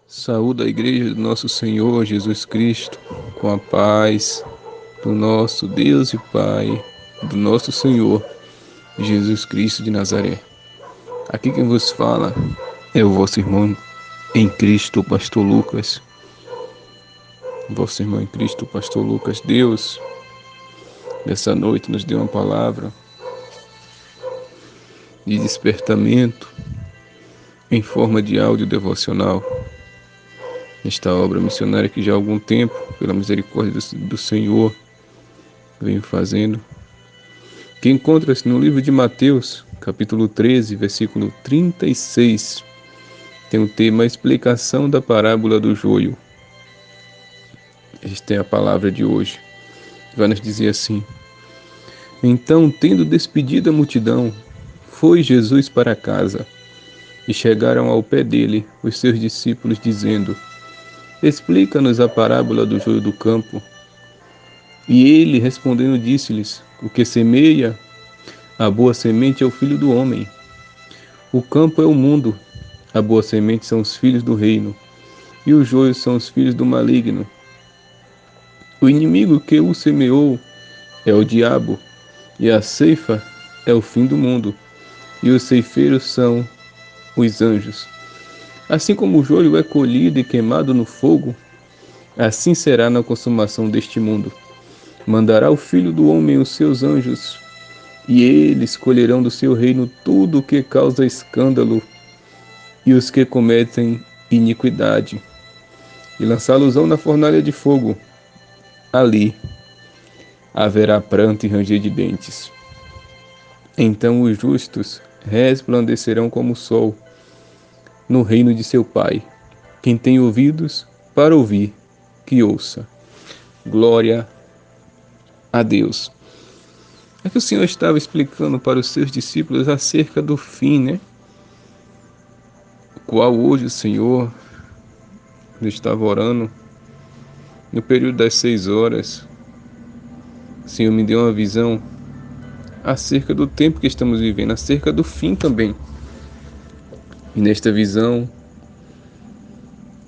Saúde a igreja do nosso Senhor Jesus Cristo, com a paz do nosso Deus e Pai, do nosso Senhor Jesus Cristo de Nazaré. Aqui quem vos fala é o vosso irmão em Cristo, Pastor Lucas. Vosso irmão em Cristo, Pastor Lucas. Deus, nessa noite, nos deu uma palavra de despertamento em forma de áudio devocional. Esta obra missionária que já há algum tempo, pela misericórdia do Senhor, venho fazendo, que encontra-se no livro de Mateus, capítulo 13, versículo 36. Tem o tema a explicação da parábola do joio. Esta é a palavra de hoje. Vai nos dizer assim: Então, tendo despedido a multidão, foi Jesus para casa, e chegaram ao pé dele os seus discípulos, dizendo: Explica-nos a parábola do joio do campo. E ele, respondendo, disse-lhes: O que semeia a boa semente é o Filho do homem. O campo é o mundo. A boa semente são os filhos do reino, e os joios são os filhos do maligno. O inimigo que o semeou é o diabo, e a ceifa é o fim do mundo, e os ceifeiros são os anjos. Assim como o joio é colhido e queimado no fogo, assim será na consumação deste mundo. Mandará o Filho do homem os seus anjos, e eles colherão do seu reino tudo o que causa escândalo e os que cometem iniquidade, e lançá-los-ão na fornalha de fogo. Ali haverá pranto e ranger de dentes. Então os justos resplandecerão como o sol no reino de seu Pai. Quem tem ouvidos para ouvir, que ouça. Glória a Deus. É que o Senhor estava explicando para os seus discípulos acerca do fim, né? O qual hoje o Senhor, quando estava orando, no período das 6 horas, o Senhor me deu uma visão acerca do tempo que estamos vivendo, acerca do fim também. E nesta visão,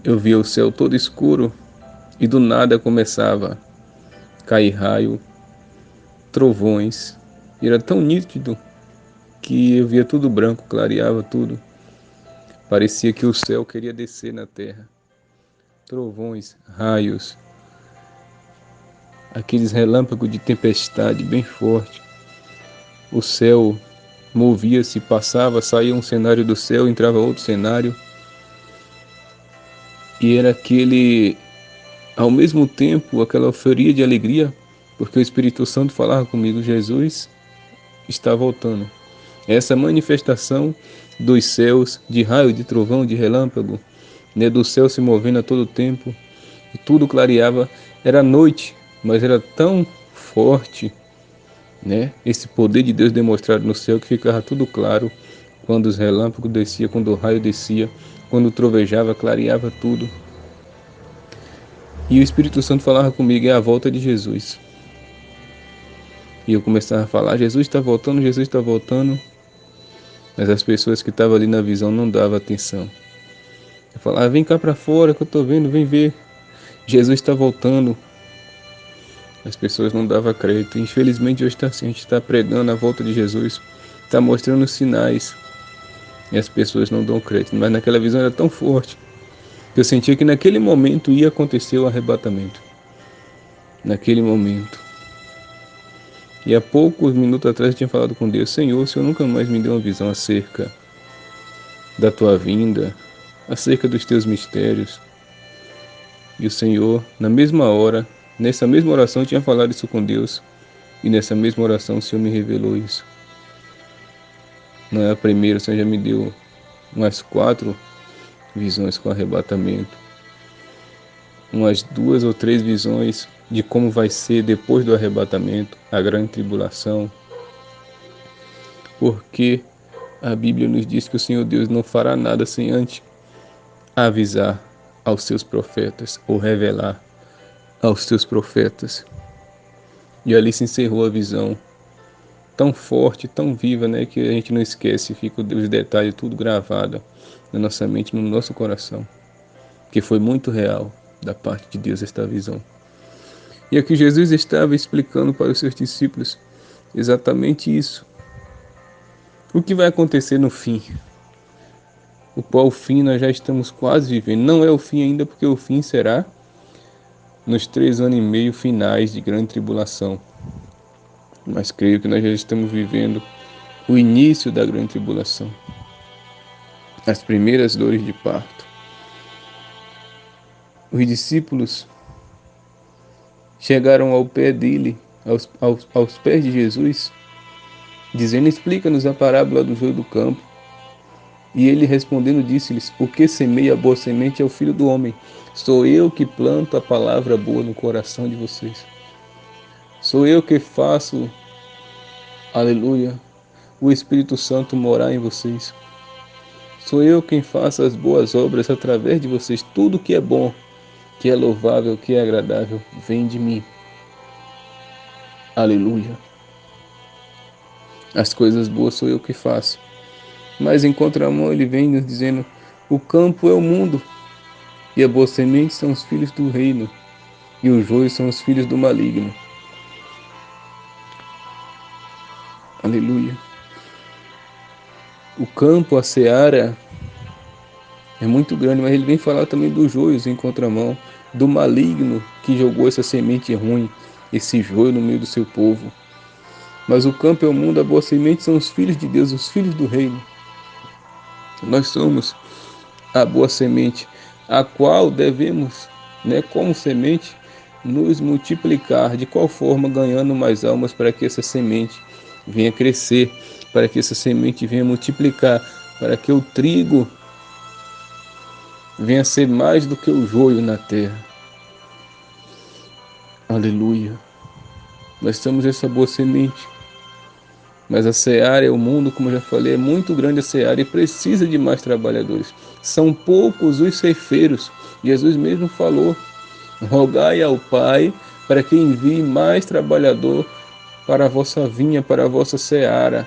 eu via o céu todo escuro e do nada começava a cair raio, trovões. E era tão nítido que eu via tudo branco, clareava tudo. Parecia que o céu queria descer na terra. Trovões, raios, aqueles relâmpagos de tempestade bem forte. O céu movia-se, passava, saía um cenário do céu, entrava outro cenário. E era ao mesmo tempo, aquela euforia de alegria, porque o Espírito Santo falava comigo: Jesus está voltando. Essa manifestação dos céus, de raio, de trovão, de relâmpago, né, do céu se movendo a todo tempo, e tudo clareava. Era noite, mas era tão forte, né, esse poder de Deus demonstrado no céu, que ficava tudo claro quando os relâmpagos desciam, quando o raio descia, quando trovejava, clareava tudo. E o Espírito Santo falava comigo: é a volta de Jesus. E eu começava a falar: Jesus está voltando, Jesus está voltando. Mas as pessoas que estavam ali na visão não davam atenção. Eu falava: vem cá para fora que eu estou vendo, vem ver. Jesus está voltando. As pessoas não davam crédito. Infelizmente hoje está assim, a gente está pregando a volta de Jesus, está mostrando sinais, e as pessoas não dão crédito. Mas naquela visão era tão forte que eu sentia que naquele momento ia acontecer o arrebatamento. Naquele momento. E há poucos minutos atrás eu tinha falado com Deus: Senhor, o Senhor nunca mais me deu uma visão acerca da tua vinda, acerca dos teus mistérios. E o Senhor, na mesma hora, nessa mesma oração, eu tinha falado isso com Deus. E nessa mesma oração o Senhor me revelou isso. Não é a primeira, o Senhor já me deu umas 4 visões com arrebatamento. Umas 2 ou 3 visões de como vai ser depois do arrebatamento, a grande tribulação. Porque a Bíblia nos diz que o Senhor Deus não fará nada sem antes avisar aos seus profetas, ou revelar aos seus profetas. E ali se encerrou a visão, tão forte, tão viva, né, que a gente não esquece, fica os detalhes tudo gravado na nossa mente, no nosso coração. que foi muito real da parte de Deus esta visão. E aqui Jesus estava explicando para os seus discípulos exatamente isso. O que vai acontecer no fim? O qual fim nós já estamos quase vivendo. Não é o fim ainda, porque o fim será nos 3 anos e meio finais de grande tribulação. Mas creio que nós já estamos vivendo o início da grande tribulação. As primeiras dores de parto. Os discípulos chegaram ao pé dele, aos pés de Jesus, dizendo: explica-nos a parábola do joio do campo. E ele respondendo disse-lhes: por que semeia a boa semente é o Filho do Homem? Sou eu que planto a palavra boa no coração de vocês. Sou eu que faço, aleluia, o Espírito Santo morar em vocês. Sou eu quem faço as boas obras através de vocês. Tudo que é bom, que é louvável, que é agradável, vem de mim. Aleluia. As coisas boas sou eu que faço. Mas em contramão ele vem nos dizendo: o campo é o mundo, e a boa semente são os filhos do reino, e os joios são os filhos do maligno. Aleluia. O campo, a seara, é muito grande, mas ele vem falar também dos joios em contramão, do maligno que jogou essa semente ruim, esse joio no meio do seu povo. Mas o campo é o mundo, a boa semente são os filhos de Deus, os filhos do reino. Nós somos a boa semente, a qual devemos, como semente, nos multiplicar. De qual forma? Ganhando mais almas para que essa semente venha crescer, para que essa semente venha multiplicar, para que o trigo venha ser mais do que o joio na terra. Aleluia. Nós somos essa boa semente. Mas a seara, o mundo, como eu já falei, é muito grande a seara e precisa de mais trabalhadores. São poucos os ceifeiros. Jesus mesmo falou: rogai ao Pai para que envie mais trabalhador para a vossa vinha, para a vossa seara,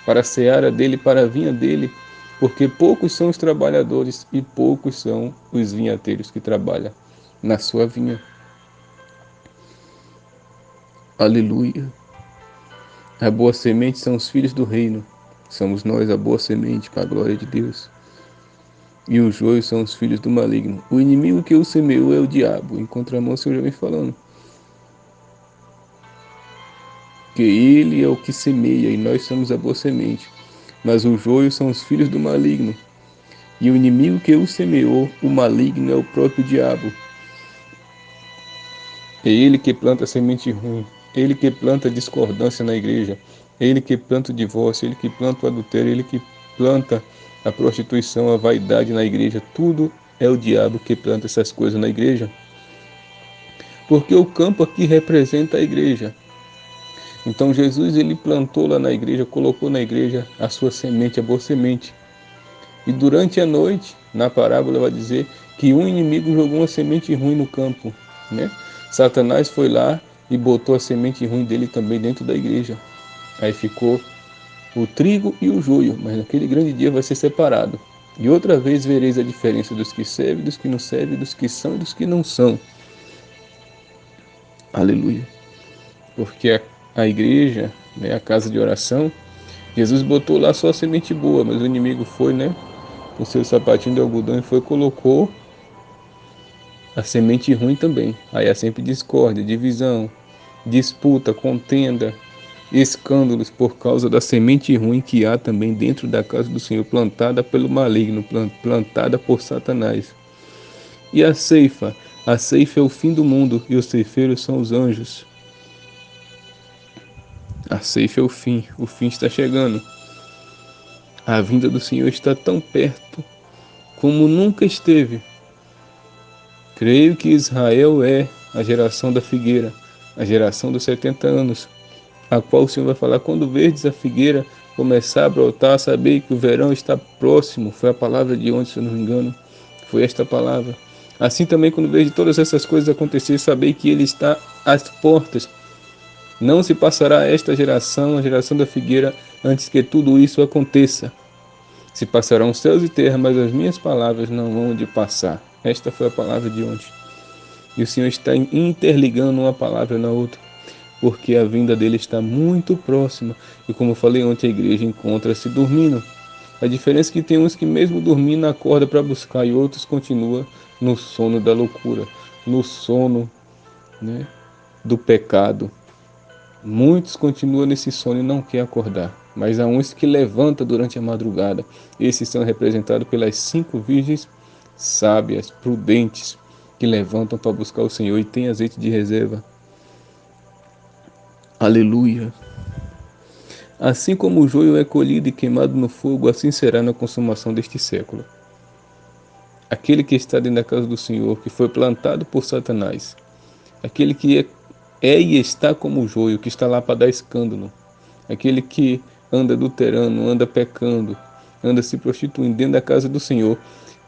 para a seara dele, para a vinha dele, porque poucos são os trabalhadores e poucos são os vinhateiros que trabalham na sua vinha. Aleluia. A boa semente são os filhos do reino. Somos nós a boa semente, para a glória de Deus. E os joios são os filhos do maligno. O inimigo que o semeou é o diabo. Em contramão, o Senhor já vem falando que ele é o que semeia e nós somos a boa semente. Mas os joios são os filhos do maligno. E o inimigo que o semeou, o maligno, é o próprio diabo. É ele que planta a semente ruim. Ele que planta a discordância na igreja, ele que planta o divórcio, ele que planta o adultério, ele que planta a prostituição, a vaidade na igreja. Tudo é o diabo que planta essas coisas na igreja. Porque o campo aqui representa a igreja. Então Jesus, ele plantou lá na igreja, colocou na igreja a sua semente, a boa semente. E durante a noite, na parábola vai dizer que um inimigo jogou uma semente ruim no campo, Satanás foi lá e botou a semente ruim dele também dentro da igreja. Aí ficou o trigo e o joio, mas naquele grande dia vai ser separado. E outra vez vereis a diferença dos que servem, dos que não servem, dos que são e dos que não são. Aleluia. Porque a igreja, a casa de oração, Jesus botou lá só a semente boa, mas o inimigo foi, com seu sapatinho de algodão, e foi e colocou a semente ruim também. Aí há sempre discórdia, divisão, disputa, contenda, escândalos por causa da semente ruim que há também dentro da casa do Senhor, plantada pelo maligno, plantada por Satanás. E a ceifa é o fim do mundo e os ceifeiros são os anjos. A ceifa é o fim está chegando. A vinda do Senhor está tão perto como nunca esteve. Creio que Israel é a geração da figueira, a geração dos 70 anos, a qual o Senhor vai falar: quando verdes a figueira começar a brotar, sabei que o verão está próximo. Foi a palavra de ontem, se eu não me engano, foi esta palavra. Assim também, quando vejo todas essas coisas acontecer, sabei que ele está às portas. Não se passará esta geração, a geração da figueira, antes que tudo isso aconteça. Se passarão céus e terra, mas as minhas palavras não vão de passar. Esta foi a palavra de ontem. E o Senhor está interligando uma palavra na outra, porque a vinda dele está muito próxima. E como eu falei ontem, a igreja encontra-se dormindo. A diferença é que tem uns que mesmo dormindo acorda para buscar e outros continuam no sono da loucura, no sono, né, do pecado. Muitos continuam nesse sono e não querem acordar, mas há uns que levantam durante a madrugada. Esses são representados pelas 5 virgens sábias, prudentes, que levantam para buscar o Senhor e têm azeite de reserva. Aleluia! Assim como o joio é colhido e queimado no fogo, assim será na consumação deste século. Aquele que está dentro da casa do Senhor, que foi plantado por Satanás, aquele que é e está como o joio, que está lá para dar escândalo, aquele que anda adulterando, anda pecando, anda se prostituindo dentro da casa do Senhor,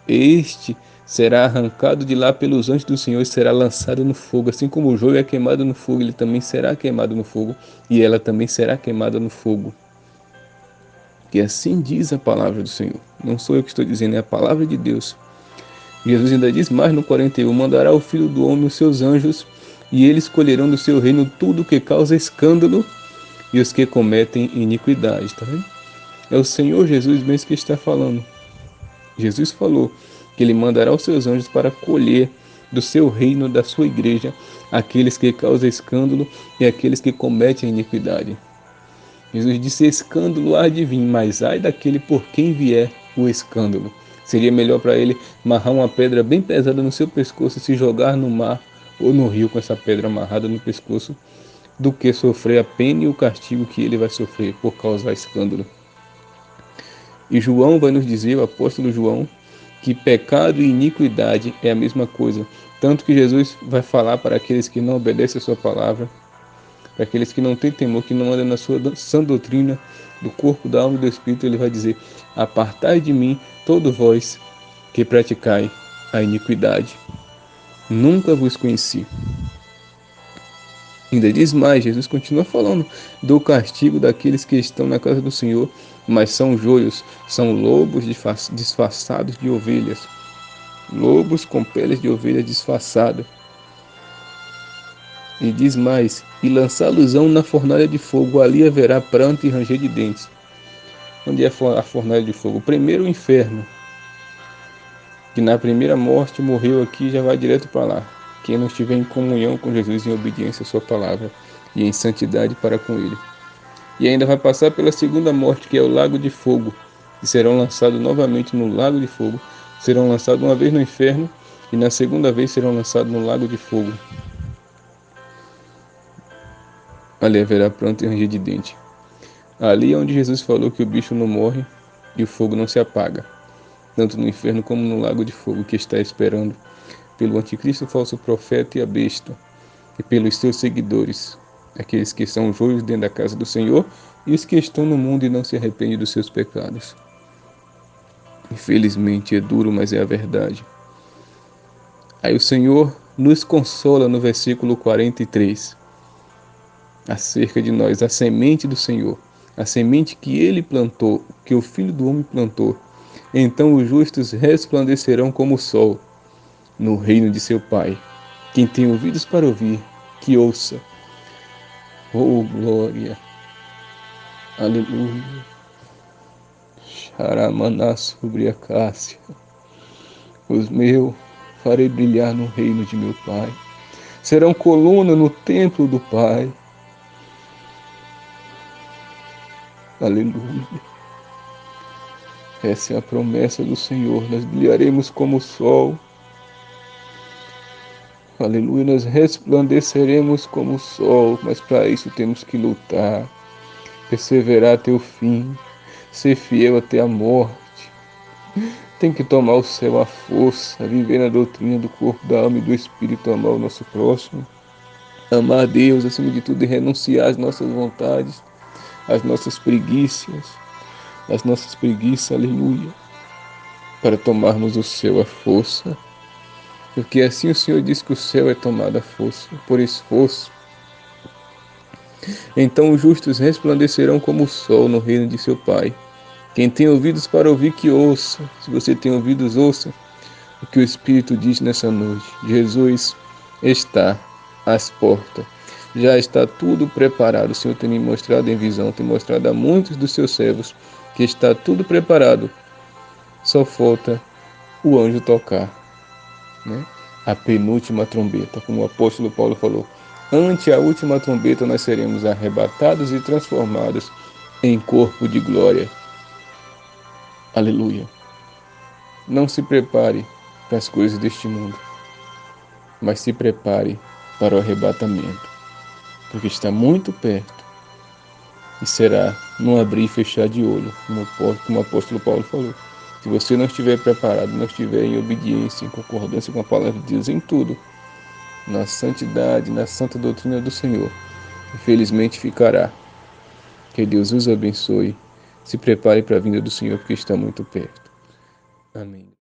este será arrancado de lá pelos anjos do Senhor e será lançado no fogo. Assim como o joio é queimado no fogo, ele também será queimado no fogo e ela também será queimada no fogo. Que assim diz a palavra do Senhor. Não sou eu que estou dizendo, é a palavra de Deus. Jesus ainda diz mais no 41, mandará o Filho do Homem os seus anjos, e eles colherão do seu reino tudo que causa escândalo e os que cometem iniquidade. Tá vendo? É o Senhor Jesus mesmo que está falando. Jesus falou que ele mandará os seus anjos para colher do seu reino, da sua igreja, aqueles que causam escândalo e aqueles que cometem iniquidade. Jesus disse, escândalo há de vir, mas ai daquele por quem vier o escândalo. Seria melhor para ele amarrar uma pedra bem pesada no seu pescoço e se jogar no mar ou no rio com essa pedra amarrada no pescoço, do que sofrer a pena e o castigo que ele vai sofrer por causar escândalo. E João vai nos dizer, o apóstolo João, que pecado e iniquidade é a mesma coisa. Tanto que Jesus vai falar para aqueles que não obedecem a sua palavra, para aqueles que não têm temor, que não andam na sua sã doutrina do corpo, da alma e do espírito, ele vai dizer, apartai de mim, todos vós que praticai a iniquidade. Nunca vos conheci. Ainda diz mais, Jesus continua falando do castigo daqueles que estão na casa do Senhor, mas são joios, são lobos disfarçados de ovelhas. Lobos com peles de ovelha disfarçada. E diz mais, e lançá-los-ão na fornalha de fogo, ali haverá pranto e ranger de dentes. Onde é a fornalha de fogo? Primeiro o inferno, que na primeira morte morreu aqui já vai direto para lá. Quem não estiver em comunhão com Jesus, em obediência à sua palavra e em santidade para com ele. E ainda vai passar pela segunda morte, que é o lago de fogo, e serão lançados novamente no lago de fogo. Serão lançados uma vez no inferno e na segunda vez serão lançados no lago de fogo. Ali haverá pranto e ranger de dente. Ali é onde Jesus falou que o bicho não morre e o fogo não se apaga, tanto no inferno como no lago de fogo, que está esperando pelo anticristo, falso profeta e a besta, e pelos seus seguidores, aqueles que são joios dentro da casa do Senhor e os que estão no mundo e não se arrependem dos seus pecados. Infelizmente é duro, mas é a verdade. Aí o Senhor nos consola no versículo 43, acerca de nós, a semente do Senhor, a semente que ele plantou, que o Filho do Homem plantou. Então os justos resplandecerão como o sol no reino de seu Pai. Quem tem ouvidos para ouvir, que ouça. Oh, glória! Aleluia! Xaramaná sobre a cássia. Os meus farei brilhar no reino de meu Pai. Serão coluna no templo do Pai. Aleluia! Essa é a promessa do Senhor. Nós brilharemos como o sol. Aleluia, nós resplandeceremos como o sol, mas para isso temos que lutar, perseverar até o fim, ser fiel até a morte. Tem que tomar o céu à força, viver na doutrina do corpo, da alma e do espírito, amar o nosso próximo, amar a Deus acima de tudo e renunciar às nossas vontades, às nossas preguiças, aleluia, para tomarmos o céu à força. Porque assim o Senhor diz que o céu é tomado à força, por esforço. Então os justos resplandecerão como o sol no reino de seu Pai. Quem tem ouvidos para ouvir, que ouça. Se você tem ouvidos, ouça o que o Espírito diz nessa noite. Jesus está às portas. Já está tudo preparado. O Senhor tem me mostrado em visão, tem mostrado a muitos dos seus servos que está tudo preparado. Só falta o anjo tocar, né? A penúltima trombeta, como o apóstolo Paulo falou. Ante a última trombeta nós seremos arrebatados e transformados em corpo de glória. Aleluia. Não se prepare para as coisas deste mundo, mas se prepare para o arrebatamento, porque está muito perto e será num abrir e fechar de olho, como o apóstolo Paulo falou. Se você não estiver preparado, não estiver em obediência, em concordância com a palavra de Deus em tudo, na santidade, na santa doutrina do Senhor, infelizmente ficará. Que Deus os abençoe. Se prepare para a vinda do Senhor, porque está muito perto. Amém.